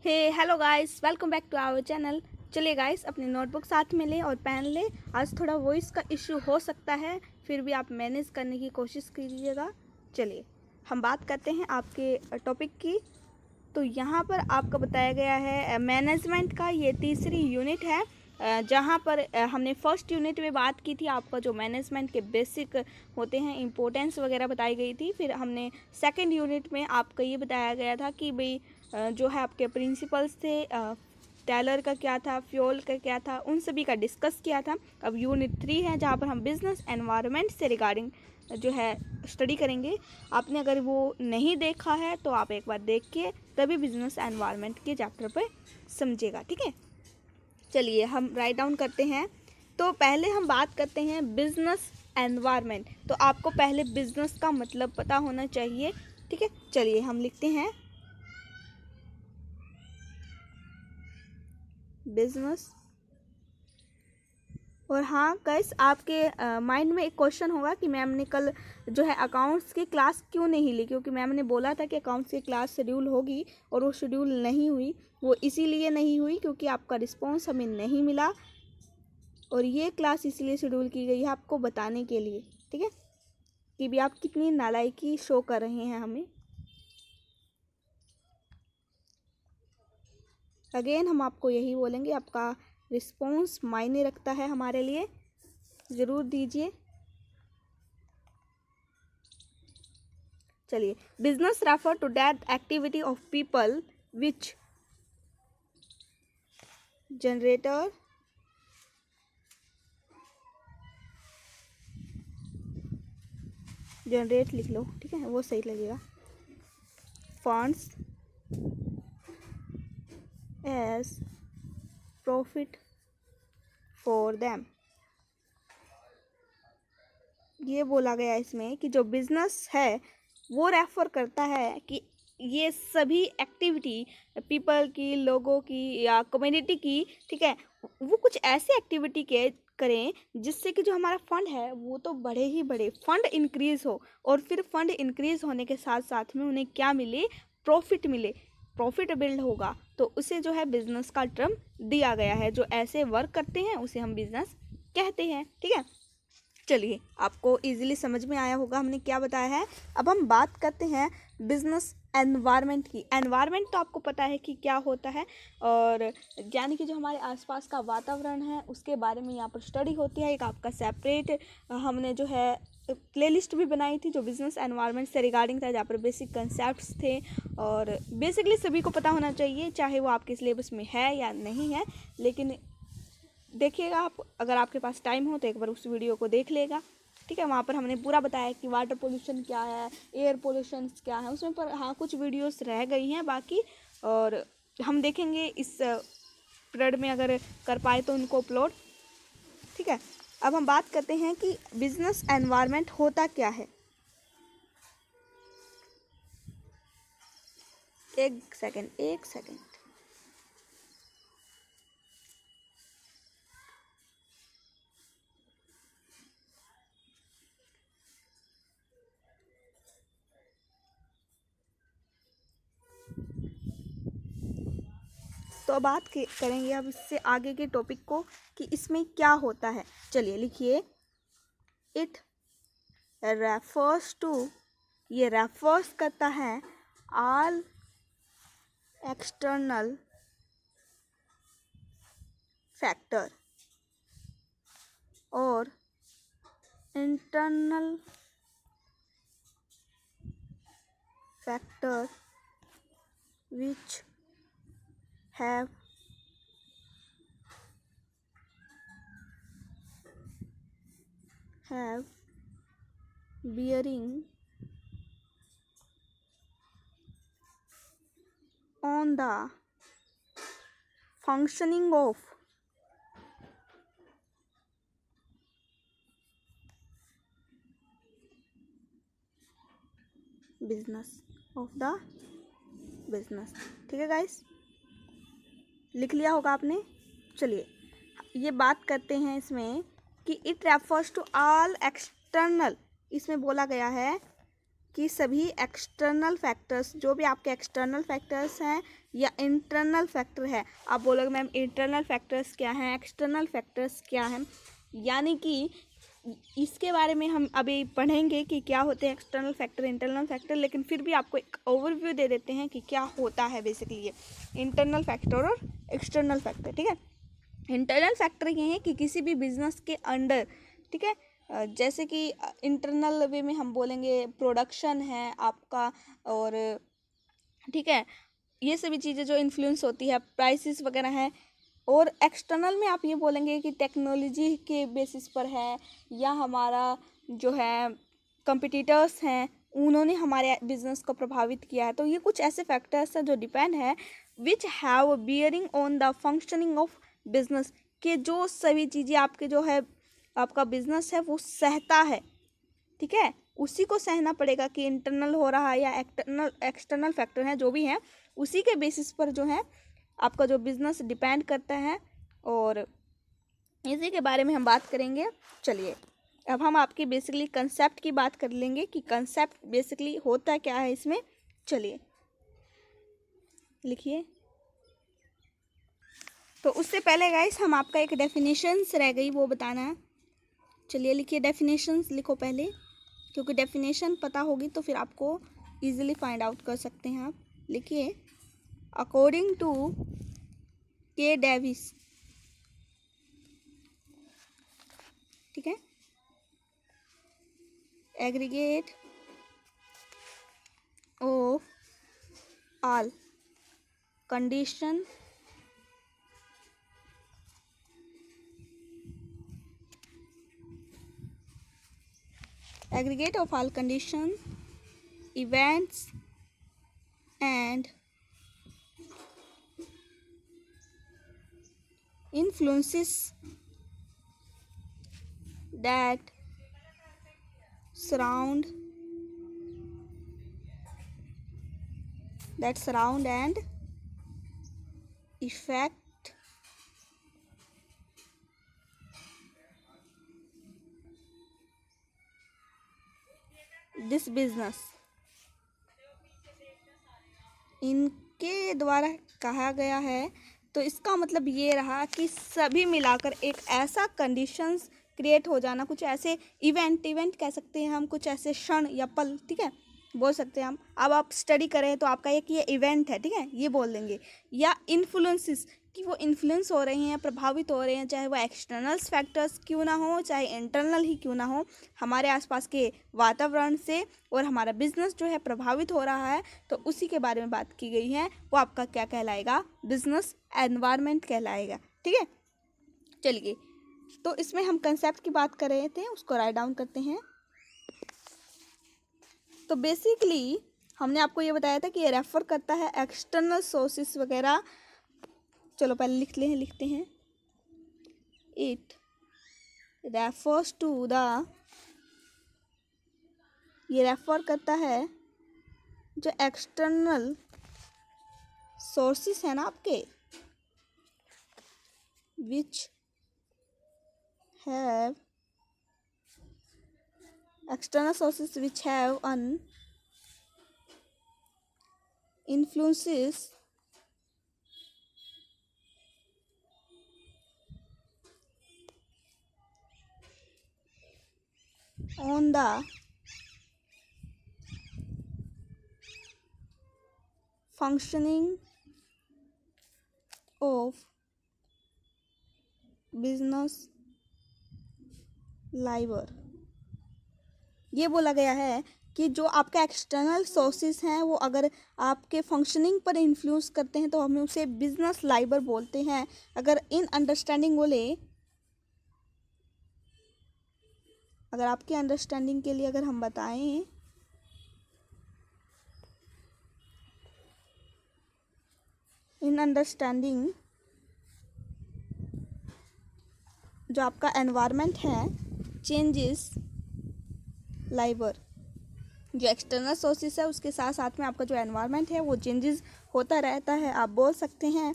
Hey hello guys, welcome back to our channel. चलिए guys, अपनी notebook साथ में लें और पेन लें। आज थोड़ा वॉइस का इश्यू हो सकता है, फिर भी आप मैनेज करने की कोशिश कीजिएगा। चलिए हम बात करते हैं आपके टॉपिक की। तो यहाँ पर आपको बताया गया है मैनेजमेंट का ये तीसरी यूनिट है, जहाँ पर हमने फर्स्ट यूनिट में बात की थी। आपका जो मैनेजमेंट के बेसिक होते हैं, इम्पोर्टेंस वगैरह बताई गई थी। फिर हमने सेकंड यूनिट में आपको ये बताया गया था कि भाई जो है आपके प्रिंसिपल्स थे, टेलर का क्या था, फ्यूल का क्या था, उन सभी का डिस्कस किया था। अब यूनिट 3 है, जहाँ पर हम बिजनेस एनवायरनमेंट से रिगार्डिंग जो है स्टडी करेंगे। आपने अगर वो नहीं देखा है तो आप एक बार देख के तभी बिजनेस एनवायरनमेंट के चैप्टर पे समझिएगा, ठीक है। चलिए हम राइट डाउन करते हैं। तो पहले हम बात करते हैं बिजनेस एनवायरनमेंट। तो आपको पहले बिजनेस का मतलब पता होना चाहिए, ठीक है। चलिए हम लिखते हैं बिजनेस। और हाँ गाइस, आपके माइंड में एक क्वेश्चन होगा कि मैम ने कल जो है अकाउंट्स की क्लास क्यों नहीं ली, क्योंकि मैम ने बोला था कि अकाउंट्स की क्लास शेड्यूल होगी और वो शेड्यूल नहीं हुई। वो इसीलिए नहीं हुई क्योंकि आपका रिस्पॉन्स हमें नहीं मिला, और ये क्लास इसीलिए शेड्यूल की गई है आपको बताने के लिए, ठीक है, कि भी आप कितनी नालायकी शो कर रहे हैं हमें। अगेन हम आपको यही बोलेंगे, आपका रिस्पॉन्स मायने रखता है हमारे लिए, ज़रूर दीजिए। चलिए, business refer to that activity of people which generator generate लिख लो, ठीक है, वो सही लगेगा। Funds as profit for them. ये बोला गया इसमें कि जो बिजनेस है वो रेफर करता है कि ये सभी एक्टिविटी पीपल की, लोगों की या कम्युनिटी की, ठीक है, वो कुछ ऐसी एक्टिविटी के करें जिससे कि जो हमारा फंड है वो तो बढ़े ही बढ़े, फंड इंक्रीज हो। और फिर फंड इंक्रीज होने के साथ साथ में उन्हें क्या मिले, प्रॉफिट मिले, प्रॉफिट बिल्ड होगा। तो उसे जो है बिजनेस का टर्म दिया गया है। जो ऐसे वर्क करते हैं उसे हम बिजनेस कहते हैं, ठीक है। चलिए, आपको इजीली समझ में आया होगा हमने क्या बताया है। अब हम बात करते हैं बिजनेस एनवायरनमेंट की। एनवायरनमेंट तो आपको पता है कि क्या होता है, और यानी कि जो हमारे आसपास का वातावरण है उसके बारे में यहाँ पर स्टडी होती है। एक आपका सेपरेट हमने जो है प्लेलिस्ट भी बनाई थी जो बिजनेस एनवायरनमेंट से रिगार्डिंग था, जहाँ पर बेसिक कंसेप्ट्स थे। और बेसिकली सभी को पता होना चाहिए, चाहे वो आपके सिलेबस में है या नहीं है। लेकिन देखिएगा आप, अगर आपके पास टाइम हो तो एक बार उस वीडियो को देख लेगा, ठीक है। वहाँ पर हमने पूरा बताया कि वाटर पोल्यूशन क्या है, एयर पोल्यूशन क्या है उसमें। पर हाँ, कुछ वीडियोस रह गई हैं बाकी, और हम देखेंगे इस पीरियड में, अगर कर पाए तो उनको अपलोड, ठीक है। अब हम बात करते हैं कि बिजनेस एनवायरनमेंट होता क्या है। एक सेकेंड। तो बात करेंगे अब इससे आगे के टॉपिक को कि इसमें क्या होता है। चलिए लिखिए, इट रेफर्स टू, ये रेफर्स करता है ऑल एक्सटर्नल फैक्टर और internal factor which have bearing on the functioning of business business, ठीक है गाइस, लिख लिया होगा आपने। चलिए ये बात करते हैं इसमें कि it refers to all external. इसमें बोला गया है कि सभी एक्सटर्नल फैक्टर्स, जो भी आपके एक्सटर्नल फैक्टर्स हैं या इंटरनल फैक्टर है, आप बोलोगे मैम इंटरनल फैक्टर्स क्या हैं, एक्सटर्नल फैक्टर्स क्या हैं, यानी कि इसके बारे में हम अभी पढ़ेंगे कि क्या होते हैं एक्सटर्नल फैक्टर, इंटरनल फैक्टर, लेकिन फिर भी आपको एक ओवरव्यू दे देते हैं कि क्या होता है बेसिकली ये इंटरनल फैक्टर और एक्सटर्नल फैक्टर। ठीक है, इंटरनल फैक्टर ये है कि किसी भी बिजनेस के अंडर, ठीक है, जैसे कि इंटरनल वे में हम बोलेंगे प्रोडक्शन है आपका, और ठीक है ये सभी चीज़ें जो इन्फ्लुएंस होती है, प्राइसेस वगैरह हैं। और एक्सटर्नल में आप ये बोलेंगे कि टेक्नोलॉजी के बेसिस पर है, या हमारा जो है कंपटीटर्स हैं उन्होंने हमारे बिजनेस को प्रभावित किया है। तो ये कुछ ऐसे फैक्टर्स हैं जो डिपेंड है which have bearing on the functioning of business, के जो सभी चीज़ें आपके जो है आपका बिजनेस है वो सहता है। ठीक है, उसी को सहना पड़ेगा कि इंटरनल हो रहा है या एक्सटर्नल फैक्टर हैं जो भी हैं, उसी के बेसिस पर जो है आपका जो बिजनेस डिपेंड करता है, और इसी के बारे में हम बात करेंगे। चलिए अब हम आपकी बेसिकली कंसेप्ट की बात कर लेंगे कि कंसेप्ट बेसिकली होता क्या है इसमें। चलिए लिखिए। तो उससे पहले गाइस हम आपका एक डेफिनेशंस रह गई वो बताना है। चलिए लिखिए, डेफिनेशंस लिखो पहले, क्योंकि डेफिनेशन पता होगी तो फिर आपको इजीली फाइंड आउट कर सकते हैं आप। लिखिए, अकॉर्डिंग टू के डेविस, ठीक है, aggregate of all condition aggregate of all condition, events and influences that surround and affect this business. इनके द्वारा कहा गया है, तो इसका मतलब ये रहा कि सभी मिलाकर एक ऐसा कंडीशंस क्रिएट हो जाना, कुछ ऐसे इवेंट कह सकते हैं हम, कुछ ऐसे क्षण या पल, ठीक है, बोल सकते हैं हम। अब आप स्टडी करें तो आपका एक ये इवेंट है, ठीक है, ये बोल देंगे। या इन्फ्लुएंसेस, कि वो इन्फ्लुएंस हो रहे हैं, प्रभावित हो रहे हैं, चाहे वो एक्सटर्नल फैक्टर्स क्यों ना हो, चाहे इंटरनल ही क्यों ना हो, हमारे आसपास के वातावरण से और हमारा बिजनेस जो है प्रभावित हो रहा है, तो उसी के बारे में बात की गई है। वो आपका क्या कहलाएगा, बिजनेस एनवायरनमेंट कहलाएगा। ठीक है, चलिए तो इसमें हम कंसेप्ट की बात कर रहे थे, उसको राइट डाउन करते हैं। तो बेसिकली हमने आपको ये बताया था कि ये रेफर करता है एक्सटर्नल सोर्सेस वगैरह। चलो पहले लिखते हैं। इट रेफर्स टू द, ये रेफर करता है जो एक्सटर्नल सोर्सेस है ना आपके, which have external sources which have an influences on the functioning of business labor। ये बोला गया है कि जो आपका एक्सटर्नल सोर्सेस हैं वो अगर आपके फंक्शनिंग पर इन्फ्लुएंस करते हैं तो हम उसे बिजनेस लाइबर बोलते हैं। अगर इन अंडरस्टैंडिंग बोले, अगर आपके अंडरस्टैंडिंग के लिए अगर हम बताएं, इन अंडरस्टैंडिंग जो आपका एनवायरनमेंट है चेंजेस लाइबर, जो एक्सटर्नल सोर्सेस है उसके साथ साथ में आपका जो एनवायरनमेंट है वो चेंजेस होता रहता है, आप बोल सकते हैं।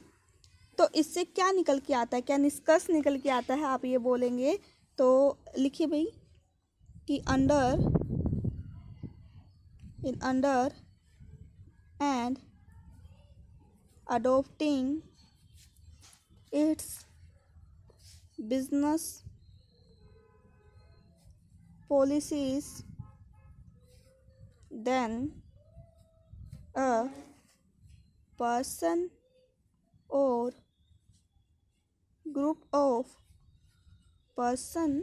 तो इससे क्या निकल के आता है, क्या निष्कर्ष निकल के आता है, आप ये बोलेंगे। तो लिखिए भाई कि under in under and adopting its business policies, then a person or group of person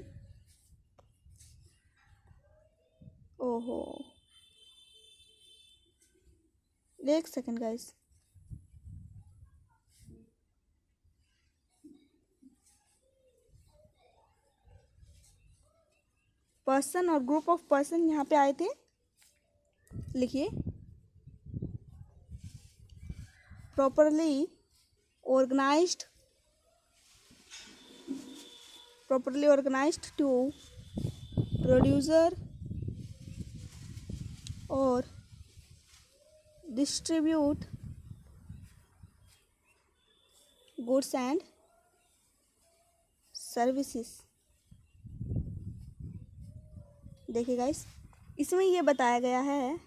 एक सेकेंड गाइस, पर्सन और ग्रुप ऑफ पर्सन यहाँ पे आए थे, लिखिए properly organized to producer or distribute goods and services। देखिए गाइस, इसमें ये बताया गया है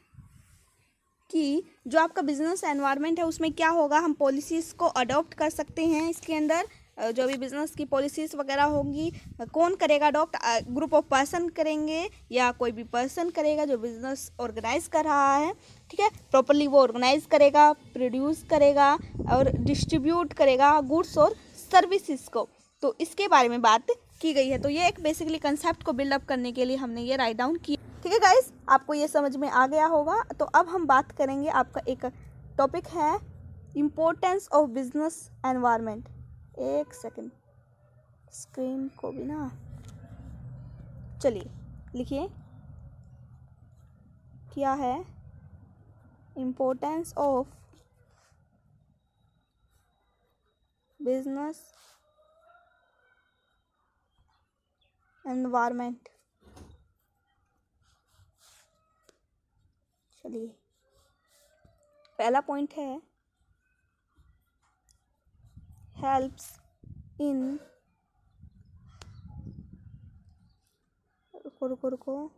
कि जो आपका बिजनेस एनवायरनमेंट है उसमें क्या होगा, हम पॉलिसीज़ को अडॉप्ट कर सकते हैं। इसके अंदर जो भी बिजनेस की पॉलिसीज़ वगैरह होंगी, कौन करेगा अडॉप्ट, ग्रुप ऑफ पर्सन करेंगे या कोई भी पर्सन करेगा जो बिजनेस ऑर्गेनाइज कर रहा है, ठीक है। प्रॉपरली वो ऑर्गेनाइज करेगा, प्रोड्यूस करेगा और डिस्ट्रीब्यूट करेगा गुड्स और सर्विसेज को। तो इसके बारे में बात की गई है। तो ये एक बेसिकली कंसेप्ट को बिल्डअप करने के लिए हमने ये राइट डाउन किया। ठीक है गाइस, आपको ये समझ में आ गया होगा। तो अब हम बात करेंगे, आपका एक टॉपिक है इम्पोर्टेंस ऑफ बिजनेस एनवायरनमेंट। एक सेकेंड, स्क्रीन को भी ना, चलिए लिखिए क्या है इम्पोर्टेंस ऑफ बिजनेस एनवायरनमेंट। चलिए, पहला पॉइंट है हेल्प्स इन, रुको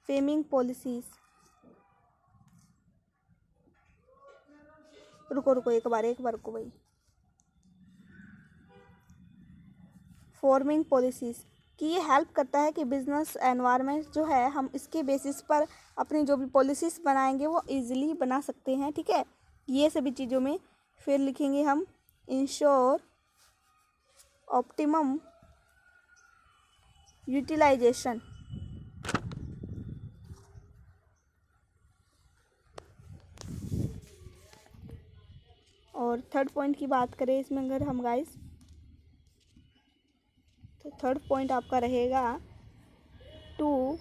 फेमिंग पॉलिसीज, रुको एक बार रुको भाई, फॉर्मिंग पॉलिसीज, कि ये हेल्प करता है कि बिजनेस एनवायरनमेंट जो है हम इसके बेसिस पर अपनी जो भी पॉलिसीज़ बनाएंगे वो इजीली बना सकते हैं। ठीक है, ये सभी चीज़ों में फिर लिखेंगे हम इंश्योर ऑप्टिमम यूटिलाइजेशन। और थर्ड पॉइंट की बात करें इसमें अगर हम गाइस, तो थर्ड पॉइंट आपका रहेगा टू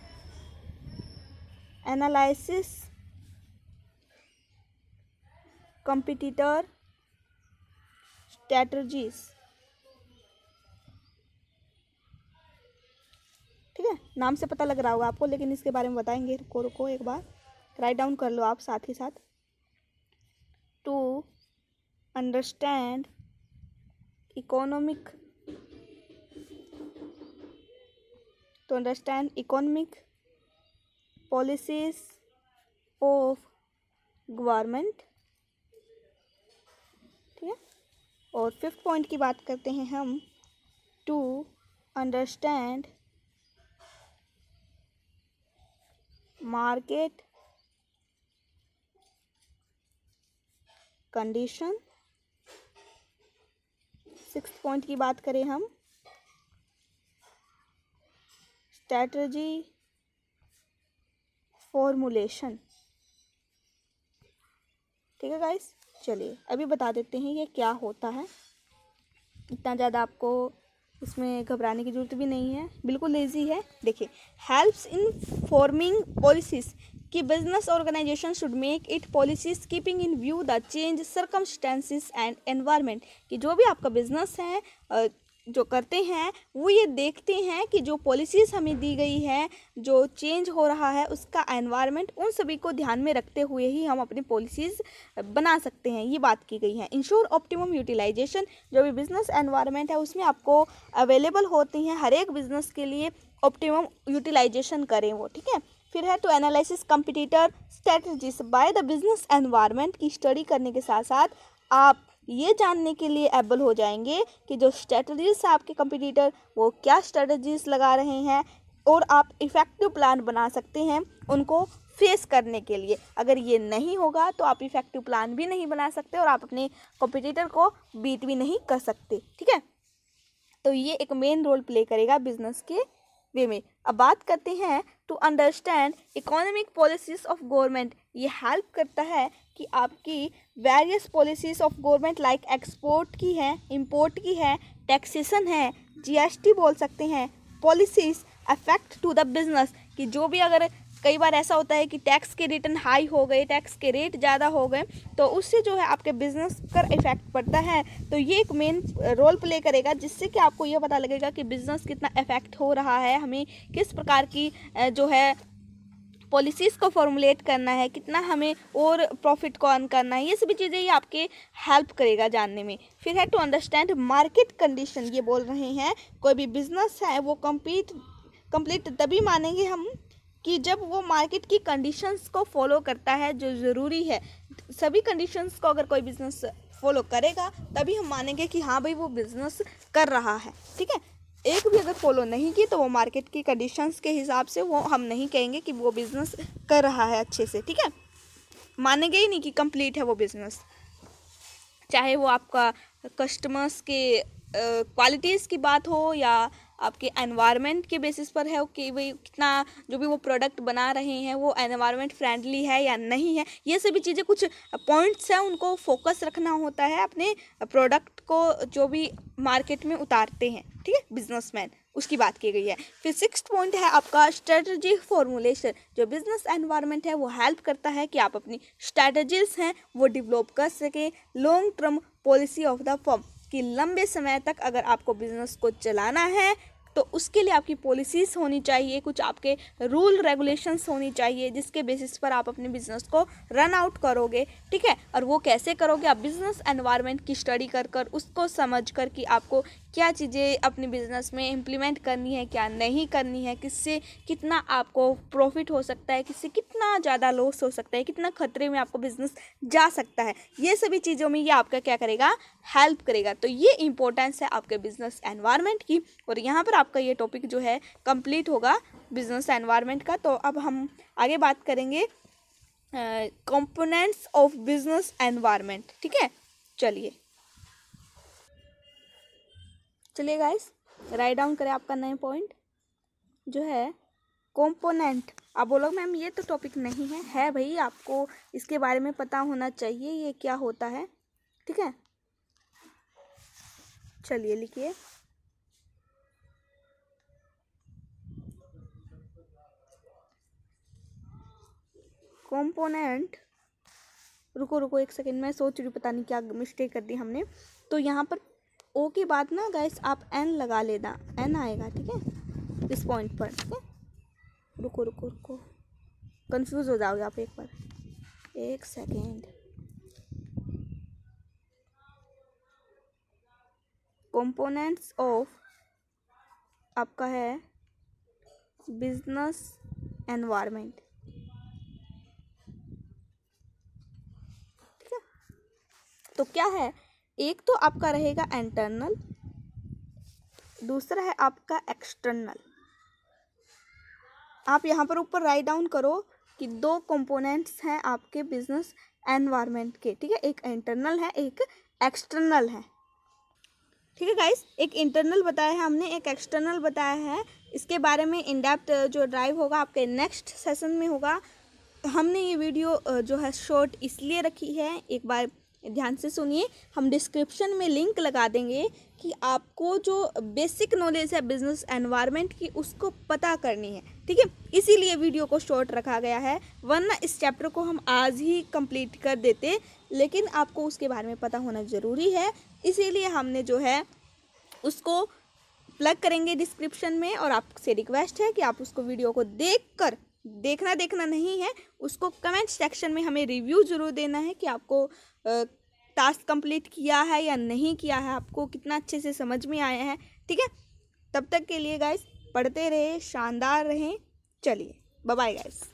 एनालिसिस कंपटीटर स्ट्रैटेजीज। ठीक है, नाम से पता लग रहा होगा आपको, लेकिन इसके बारे में बताएंगे। रुको एक बार राइट डाउन कर लो आप साथ ही साथ। To understand economic policies of government. ठीक है, और फिफ्थ पॉइंट की बात करते हैं हम, to understand market condition. Sixth point की बात करें हम, स्ट्रैटेजी फॉर्मुलेशन। ठीक है गाइस, चलिए अभी बता देते हैं ये क्या होता है। इतना ज़्यादा आपको इसमें घबराने की ज़रूरत भी नहीं है, बिल्कुल ईजी है। देखिए, हेल्प्स इन फॉर्मिंग पॉलिसीज, कि business organisation should make it policies keeping in view the change circumstances and environment, कि जो भी आपका बिजनेस है जो करते हैं वो ये देखते हैं कि जो पॉलिसीज़ हमें दी गई है, जो चेंज हो रहा है उसका एनवायरनमेंट, उन सभी को ध्यान में रखते हुए ही हम अपनी पॉलिसीज़ बना सकते हैं, ये बात की गई है। इंश्योर ऑप्टिमम यूटिलाइजेशन, जो भी बिज़नेस एनवायरनमेंट है उसमें आपको अवेलेबल होती हैं हर एक बिज़नेस के लिए ऑप्टिमम यूटिलाइजेशन करें वो, ठीक है। फिर है to analysis competitor strategies by the business environment की स्टडी करने के साथ साथ आप ये जानने के लिए एबल हो जाएंगे कि जो स्ट्रेटजीज है आपके कंपटीटर वो क्या स्ट्रेटजीज लगा रहे हैं, और आप इफ़ेक्टिव प्लान बना सकते हैं उनको फेस करने के लिए। अगर ये नहीं होगा तो आप इफ़ेक्टिव प्लान भी नहीं बना सकते और आप अपने कॉम्पिटिटर को बीट भी नहीं कर सकते, ठीक है। तो ये एक मेन रोल प्ले करेगा बिजनेस के वे में। अब बात करते हैं to understand economic policies of government. ये हेल्प करता है कि आपकी various policies of government like export की है, इंपोर्ट की है, टैक्सेशन है, जीएसटी बोल सकते हैं, policies affect to the business, कि जो भी अगर कई बार ऐसा होता है कि टैक्स के रिटर्न हाई हो गए, टैक्स के रेट ज़्यादा हो गए, तो उससे जो है आपके बिजनेस पर इफेक्ट पड़ता है। तो ये एक मेन रोल प्ले करेगा जिससे कि आपको ये पता लगेगा कि बिजनेस कितना इफेक्ट हो रहा है, हमें किस प्रकार की जो है पॉलिसीज़ को फॉर्मुलेट करना है, कितना हमें और प्रॉफिट को अर्न करना है, ये सभी चीज़ें ये आपके हेल्प करेगा जानने में। फिर है टू अंडरस्टैंड मार्केट कंडीशन। ये बोल रहे हैं कोई भी बिजनेस है वो कंप्लीट तभी मानेंगे हम कि जब वो मार्केट की कंडीशंस को फॉलो करता है, जो ज़रूरी है। सभी कंडीशंस को अगर कोई बिजनेस फॉलो करेगा तभी हम मानेंगे कि हाँ भाई वो बिजनेस कर रहा है, ठीक है। एक भी अगर फॉलो नहीं की तो वो मार्केट की कंडीशंस के हिसाब से वो हम नहीं कहेंगे कि वो बिजनेस कर रहा है अच्छे से, ठीक है। मानेंगे ही नहीं कि कंप्लीट है वो बिजनेस, चाहे वो आपका कस्टमर्स के क्वालिटीज़ की बात हो या आपके एनवायरनमेंट के बेसिस पर है कि भाई कितना जो भी वो प्रोडक्ट बना रहे हैं वो एनवायरनमेंट फ्रेंडली है या नहीं है। ये सभी चीज़ें कुछ पॉइंट्स हैं, उनको फोकस रखना होता है अपने प्रोडक्ट को जो भी मार्केट में उतारते हैं, ठीक है, बिजनेसमैन, उसकी बात की गई है। फिर 6th पॉइंट है आपका स्ट्रेटजी फॉर्मुलेशन। जो बिजनेस एनवायरनमेंट है वो हेल्प करता है कि आप अपनी स्ट्रेटजीज हैं वो डेवलप कर सकें। Long term policy of the firm, कि लंबे समय तक अगर आपको बिजनेस को चलाना है तो उसके लिए आपकी पॉलिसीज़ होनी चाहिए, कुछ आपके रूल रेगुलेशंस होनी चाहिए जिसके बेसिस पर आप अपने बिजनेस को रन आउट करोगे, ठीक है। और वो कैसे करोगे? आप बिजनेस एनवायरनमेंट की स्टडी कर उसको समझ कर कि आपको क्या चीज़ें अपने बिजनेस में इम्प्लीमेंट करनी है, क्या नहीं करनी है, किससे कितना आपको प्रॉफिट हो सकता है, किससे कितना ज़्यादा लॉस हो सकता है, कितना खतरे में आपको बिजनेस जा सकता है, ये सभी चीज़ों में ये आपका क्या करेगा, हेल्प करेगा। तो ये इंपॉर्टेंस है आपके बिजनेस एनवायरनमेंट की, और यहाँ पर आपका ये टॉपिक जो है कंप्लीट होगा बिजनेस एनवायरनमेंट का। तो अब हम आगे बात करेंगे कंपोनेंट्स ऑफ बिजनेस एनवायरनमेंट, ठीक है। चलिए गाइस, राइट डाउन करें आपका नया पॉइंट जो है कंपोनेंट। आप बोलोगे मैम ये तो टॉपिक नहीं है भाई, आपको इसके बारे में पता होना चाहिए ये क्या होता है, ठीक है। चलिए लिखिए, कंपोनेंट। रुको एक सेकेंड, मैं सोच रही हूँ पता नहीं क्या मिस्टेक कर दी हमने। तो यहाँ पर ओ के बाद ना गाइस आप एन लगा लेना, एन आएगा, ठीक है, इस पॉइंट पर, ठीक है। रुको कंफ्यूज हो जाओगे आप एक बार, एक सेकेंड। कंपोनेंट्स ऑफ आपका है बिजनेस एनवायरनमेंट, ठीक है। तो क्या है, एक तो आपका रहेगा इंटरनल, दूसरा है आपका एक्सटर्नल। आप यहाँ पर ऊपर राइट डाउन करो कि 2 कंपोनेंट्स हैं आपके बिजनेस एनवायरनमेंट के, ठीक है। एक इंटरनल है, एक एक्सटर्नल है, ठीक है गाइस। एक इंटरनल बताया है हमने, एक एक्सटर्नल बताया है। इसके बारे में इन डेप्थ जो ड्राइव होगा आपके नेक्स्ट सेशन में होगा। हमने ये वीडियो जो है शॉर्ट इसलिए रखी है, एक बार ध्यान से सुनिए। हम डिस्क्रिप्शन में लिंक लगा देंगे कि आपको जो बेसिक नॉलेज है बिजनेस एनवायरनमेंट की उसको पता करनी है, ठीक है। इसीलिए वीडियो को शॉर्ट रखा गया है, वरना इस चैप्टर को हम आज ही कंप्लीट कर देते, लेकिन आपको उसके बारे में पता होना ज़रूरी है, इसीलिए हमने जो है उसको प्लग करेंगे डिस्क्रिप्शन में। और आपसे रिक्वेस्ट है कि आप उसको वीडियो को देखना नहीं है, उसको कमेंट सेक्शन में हमें रिव्यू ज़रूर देना है कि आपको टास्क कंप्लीट किया है या नहीं किया है, आपको कितना अच्छे से समझ में आया है, ठीक है। तब तक के लिए गाइस पढ़ते रहे, शानदार रहें। चलिए बाय बाय गाइस।